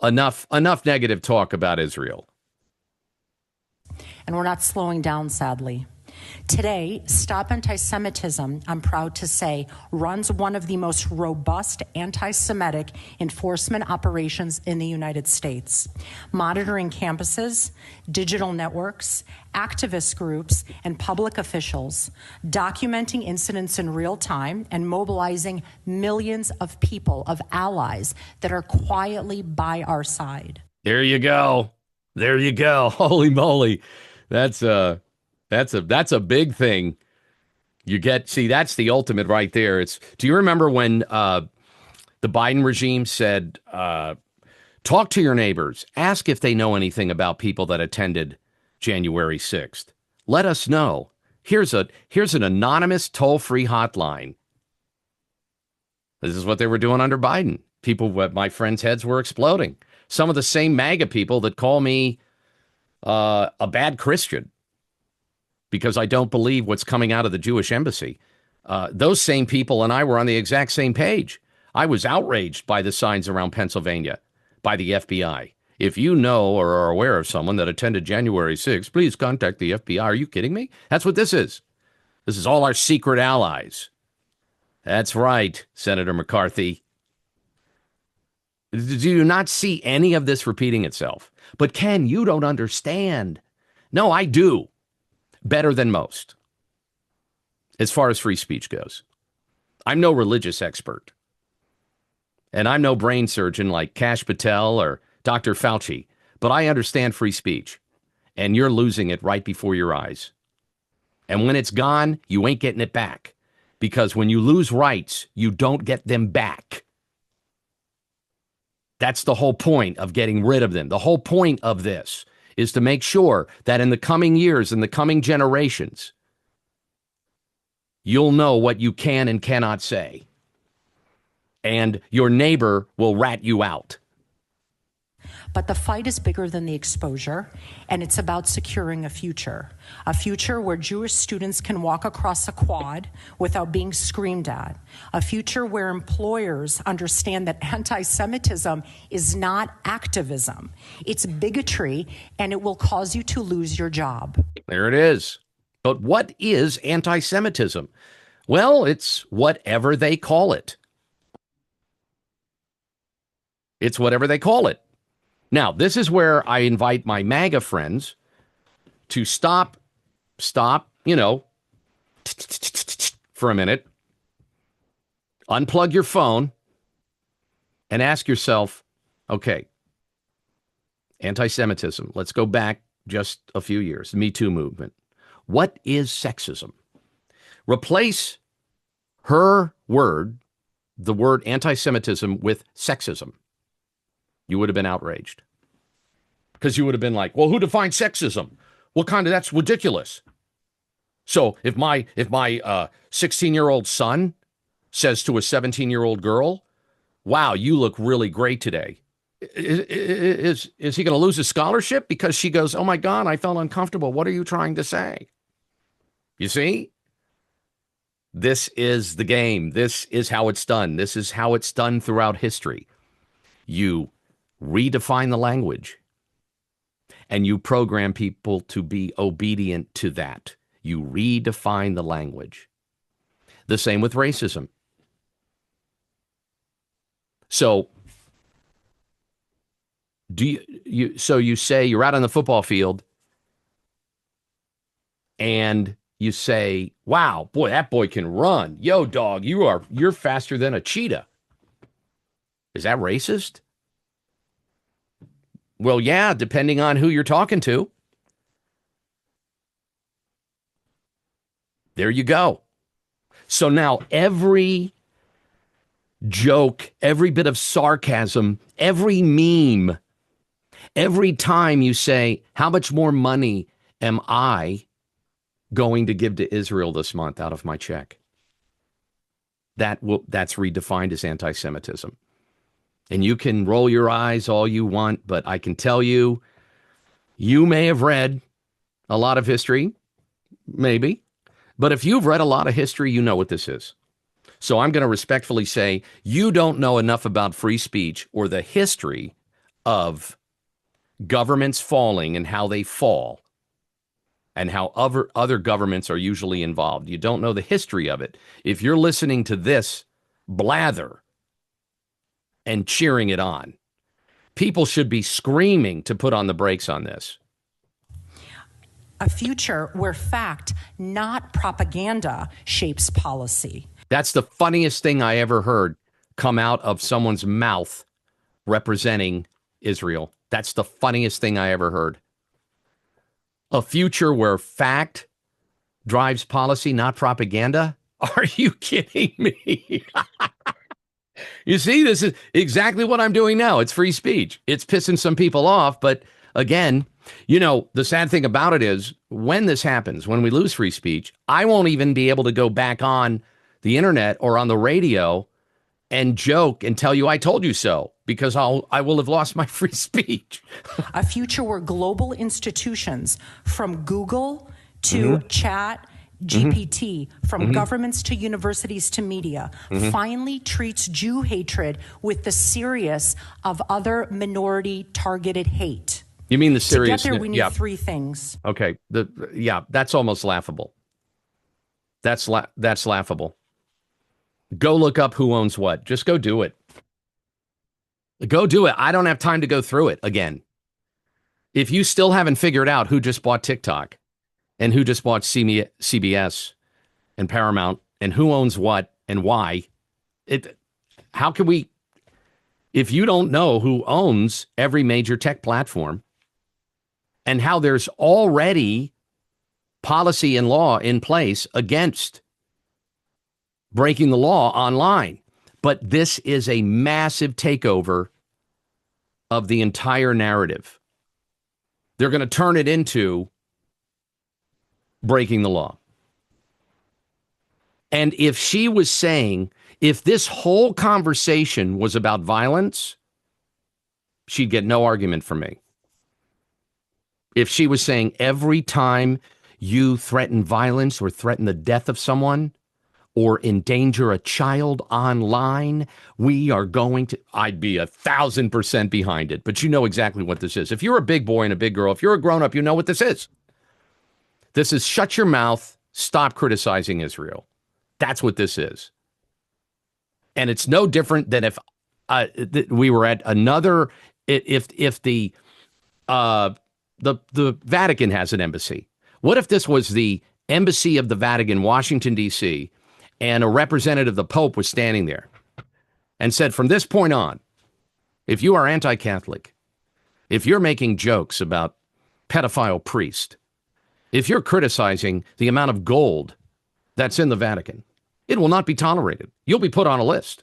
enough negative talk about Israel. And we're not slowing down, sadly. Today, Stop Anti-Semitism, I'm proud to say, runs one of the most robust anti-Semitic enforcement operations in the United States, monitoring campuses, digital networks, activist groups, and public officials, documenting incidents in real time and mobilizing millions of people, of allies that are quietly by our side. There you go. There you go. Holy moly. That's a big thing. That's the ultimate right there. Do you remember when the Biden regime said, talk to your neighbors, ask if they know anything about people that attended January 6th. Let us know. Here's an anonymous toll-free hotline. This is what they were doing under Biden. My friends' heads were exploding. Some of the same MAGA people that call me a bad Christian because I don't believe what's coming out of the Jewish embassy. Those same people and I were on the exact same page. I was outraged by the signs around Pennsylvania by the FBI. If you know or are aware of someone that attended January 6th, please contact the FBI. Are you kidding me? That's what this is. This is all our secret allies. That's right, Senator McCarthy. Do you not see any of this repeating itself? But Ken, you don't understand. No, I do. Better than most. As far as free speech goes. I'm no religious expert. And I'm no brain surgeon like Kash Patel or Dr. Fauci. But I understand free speech. And you're losing it right before your eyes. And when it's gone, you ain't getting it back. Because when you lose rights, you don't get them back. That's the whole point of getting rid of them. The whole point of this is to make sure that in the coming years, in the coming generations, you'll know what you can and cannot say. And your neighbor will rat you out. But the fight is bigger than the exposure, and it's about securing a future where Jewish students can walk across a quad without being screamed at, a future where employers understand that anti-Semitism is not activism, it's bigotry, and it will cause you to lose your job. There it is. But what is anti-Semitism? Well, it's whatever they call it. It's whatever they call it. Now, this is where I invite my MAGA friends to stop, for a minute, unplug your phone and ask yourself, okay, anti-Semitism, let's go back just a few years, Me Too movement. What is sexism? Replace her word, the word anti-Semitism, with sexism. You would have been outraged. Because you would have been like, well, who defines sexism? What kind of, that's ridiculous. So if my 16-year-old son says to a 17-year-old girl, wow, you look really great today, is he going to lose his scholarship because she goes, oh my God, I felt uncomfortable. What are you trying to say? You see? This is the game. This is how it's done. This is how it's done throughout history. You redefine the language, and you program people to be obedient to that. You redefine the language. The same with racism. So you say you're out on the football field and you say, wow, boy, that boy can run. Yo, dog, you're faster than a cheetah. Is that racist? Well, yeah, depending on who you're talking to. There you go. So now every joke, every bit of sarcasm, every meme, every time you say, how much more money am I going to give to Israel this month out of my check? That's redefined as anti-Semitism. And you can roll your eyes all you want, but I can tell you, you may have read a lot of history, maybe. But if you've read a lot of history, you know what this is. So I'm going to respectfully say, you don't know enough about free speech or the history of governments falling and how they fall and how other governments are usually involved. You don't know the history of it. If you're listening to this blather and cheering it on, people should be screaming to put on the brakes on this. A future where fact, not propaganda, shapes policy. That's the funniest thing I ever heard come out of someone's mouth representing Israel. That's the funniest thing I ever heard. A future where fact drives policy, not propaganda? Are you kidding me? You see, this is exactly what I'm doing now. It's free speech. It's pissing some people off. But again, the sad thing about it is when this happens, when we lose free speech, I won't even be able to go back on the internet or on the radio and joke and tell you I told you so, because I will have lost my free speech. A future where global institutions, from Google to Chat GPT, from governments to universities to media, finally treats Jew hatred with the serious of other minority targeted hate. You mean the serious? To get there, we need three things. Okay. That's almost laughable. That's laughable. Go look up who owns what. Just go do it. Go do it. I don't have time to go through it again. If you still haven't figured out who just bought TikTok and who just bought CBS and Paramount and who owns what and why, how can we, if you don't know who owns every major tech platform and how there's already policy and law in place against breaking the law online, but this is a massive takeover of the entire narrative. They're going to turn it into breaking the law. And if she was saying, if this whole conversation was about violence, she'd get no argument from me. If she was saying every time you threaten violence or threaten the death of someone or endanger a child online, we are going to, I'd be 1,000% behind it. But you know exactly what this is. If you're a big boy and a big girl, if you're a grown up, you know what this is. This is shut your mouth, stop criticizing Israel. That's what this is. And it's no different than if we were at another, if the Vatican has an embassy. What if this was the embassy of the Vatican, Washington, D.C., and a representative of the Pope was standing there and said, from this point on, if you are anti-Catholic, if you're making jokes about pedophile priest, if you're criticizing the amount of gold that's in the Vatican, it will not be tolerated. You'll be put on a list.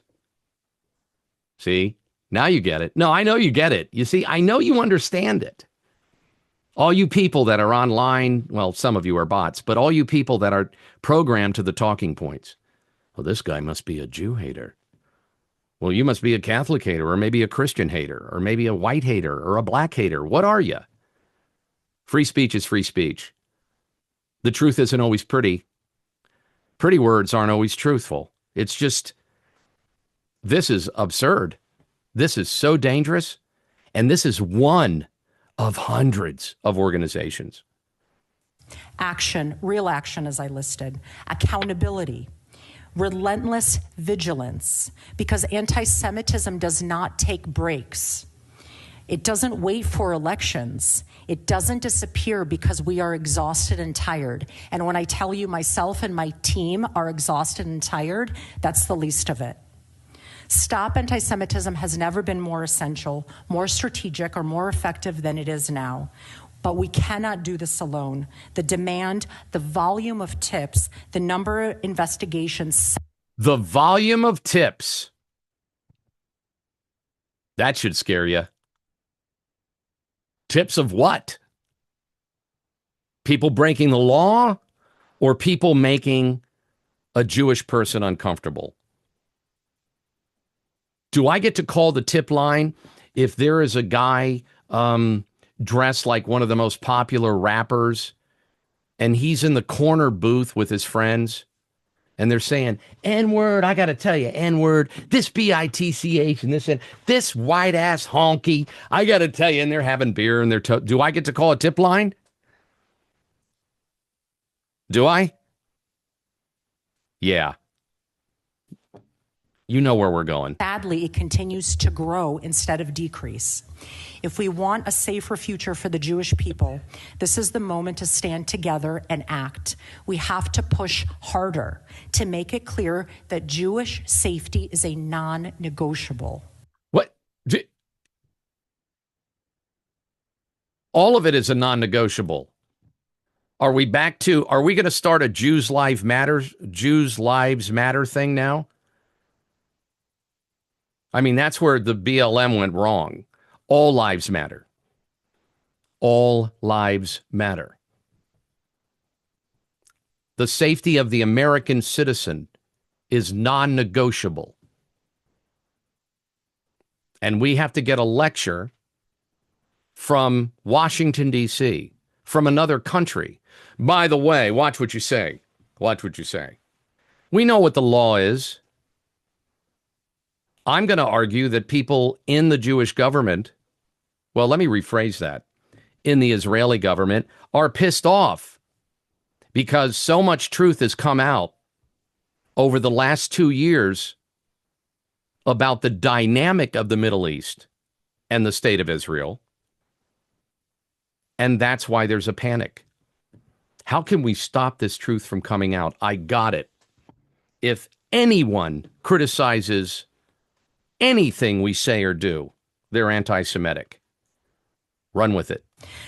See, now you get it. No, I know you get it. You see, I know you understand it. All you people that are online, well, some of you are bots, but all you people that are programmed to the talking points. Well, this guy must be a Jew hater. Well, you must be a Catholic hater, or maybe a Christian hater, or maybe a white hater, or a black hater. What are you? Free speech is free speech. The truth isn't always pretty. Pretty words aren't always truthful. It's just, this is absurd. This is so dangerous. And this is one of hundreds of organizations. Action, real action, as I listed, accountability, relentless vigilance, because anti-Semitism does not take breaks. It doesn't wait for elections. It doesn't disappear because we are exhausted and tired. And when I tell you myself and my team are exhausted and tired, that's the least of it. Stop anti-Semitism has never been more essential, more strategic, or more effective than it is now. But we cannot do this alone. The demand, the volume of tips, the number of investigations. The volume of tips. That should scare you. Tips of what? People breaking the law or people making a Jewish person uncomfortable? Do I get to call the tip line if there is a guy dressed like one of the most popular rappers and he's in the corner booth with his friends and they're saying, N-word, I got to tell you, N-word, this B-I-T-C-H and this white ass honky, I got to tell you, and they're having beer and do I get to call a tip line? Do I? Yeah. You know where we're going. Sadly, it continues to grow instead of decrease. If we want a safer future for the Jewish people, this is the moment to stand together and act. We have to push harder to make it clear that Jewish safety is a non-negotiable. What? All of it is a non-negotiable. Are we going to start a Jews Lives Matter thing now? I mean, that's where the BLM went wrong. All lives matter. All lives matter. The safety of the American citizen is non-negotiable. And we have to get a lecture from Washington, D.C., from another country. By the way, watch what you say. Watch what you say. We know what the law is. I'm going to argue that people in the Jewish government, well, let me rephrase that, in the Israeli government, are pissed off because so much truth has come out over the last 2 years about the dynamic of the Middle East and the state of Israel. And that's why there's a panic. How can we stop this truth from coming out? I got it. If anyone criticizes anything we say or do, they're anti-Semitic. Run with it.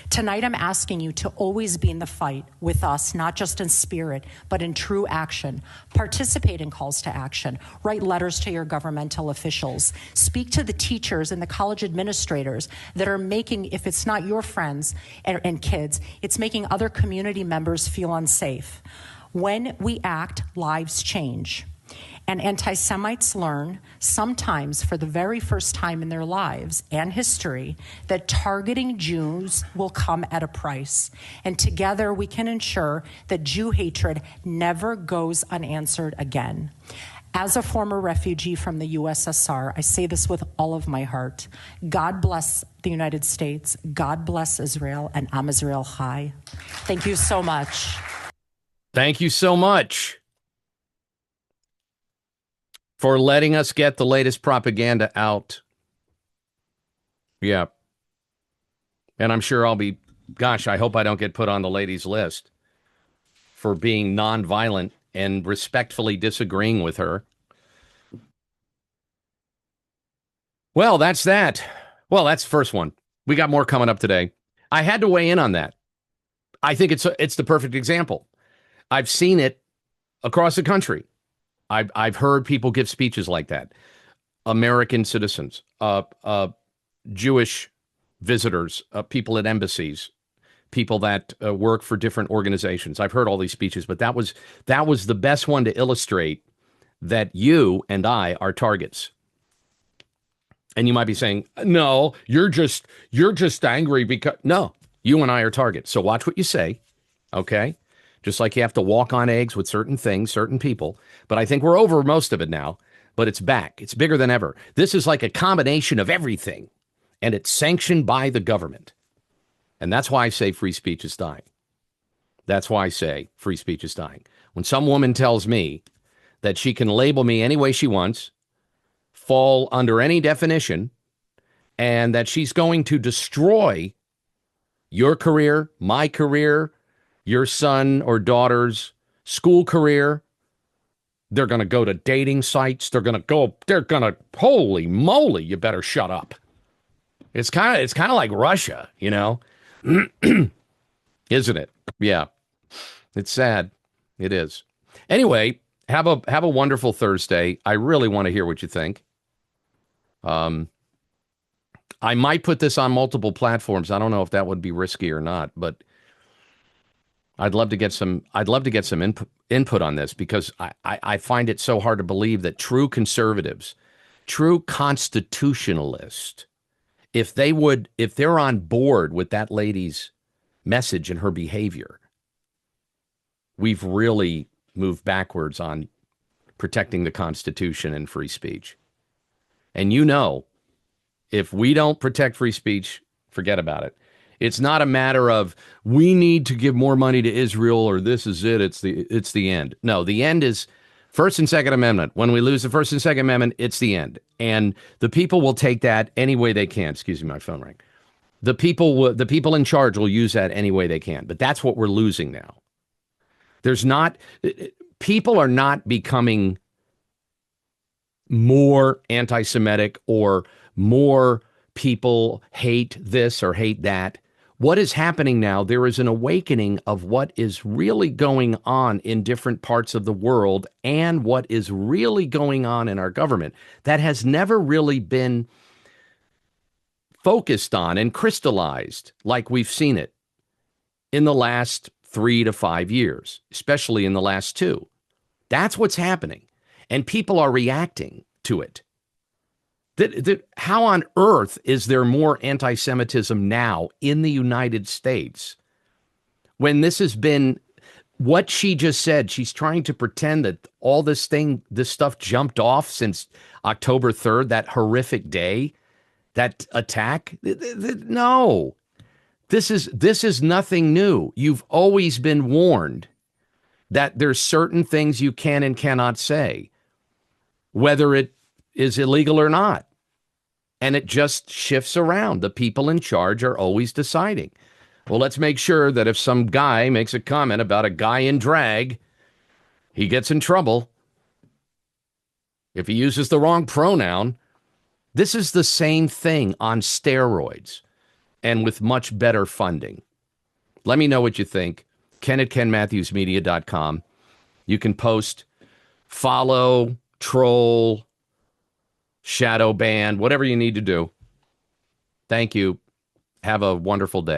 Tonight, I'm asking you to always be in the fight with us, not just in spirit, but in true action. Participate in calls to action. Write letters to your governmental officials. Speak to the teachers and the college administrators that are making, if it's not your friends and kids, it's making other community members feel unsafe. When we act, lives change. And anti-Semites learn, sometimes for the very first time in their lives and history, that targeting Jews will come at a price. And together we can ensure that Jew hatred never goes unanswered again. As a former refugee from the USSR, I say this with all of my heart. God bless the United States. God bless Israel, and Am Israel Chai. Thank you so much. Thank you so much for letting us get the latest propaganda out. Yeah. And I'm sure I'll be, gosh, I hope I don't get put on the ladies' list for being nonviolent and respectfully disagreeing with her. Well, that's that. Well, that's the first one. We got more coming up today. I had to weigh in on that. I think it's the perfect example. I've seen it across the country. I've heard people give speeches like that. American citizens, Jewish visitors, people at embassies, people that work for different organizations. I've heard all these speeches, but that was the best one to illustrate that you and I are targets. And you might be saying, no, you're just angry because no, you and I are targets. So watch what you say. Okay. Just like you have to walk on eggs with certain things, certain people. But I think we're over most of it now, but it's back. It's bigger than ever. This is like a combination of everything, and it's sanctioned by the government. And that's why I say free speech is dying. That's why I say free speech is dying. When some woman tells me that she can label me any way she wants, fall under any definition, and that she's going to destroy your career, my career, your son or daughter's school career, they're going to go to dating sites. Holy moly, you better shut up. It's kind of like Russia, you know, isn't it? Yeah, it's sad. It is. Anyway, have a wonderful Thursday. I really want to hear what you think. I might put this on multiple platforms. I don't know if that would be risky or not, but I'd love to get some input on this, because I find it so hard to believe that true conservatives, true constitutionalists, if they're on board with that lady's message and her behavior, we've really moved backwards on protecting the Constitution and free speech. And if we don't protect free speech, forget about it. It's not a matter of we need to give more money to Israel or this is it. It's the end. No, the end is First and Second Amendment. When we lose the First and Second Amendment, it's the end. And the people will take that any way they can. Excuse me, my phone rang. The people in charge will use that any way they can. But that's what we're losing now. People are not becoming more anti-Semitic or more people hate this or hate that. What is happening now, there is an awakening of what is really going on in different parts of the world and what is really going on in our government that has never really been focused on and crystallized like we've seen it in the last 3 to 5 years, especially in the last 2. That's what's happening. And people are reacting to it. How on earth is there more anti-Semitism now in the United States when this has been what she just said? She's trying to pretend that all this stuff jumped off since October 3rd, that horrific day, that attack. No, this is nothing new. You've always been warned that there's certain things you can and cannot say, whether it is illegal or not. And it just shifts around. The people in charge are always deciding. Well, let's make sure that if some guy makes a comment about a guy in drag, he gets in trouble. If he uses the wrong pronoun, this is the same thing on steroids. and with much better funding. Let me know what you think. Ken at KenMatthewsMedia.com. You can post, follow, troll, shadow ban, whatever you need to do. Thank you. Have a wonderful day.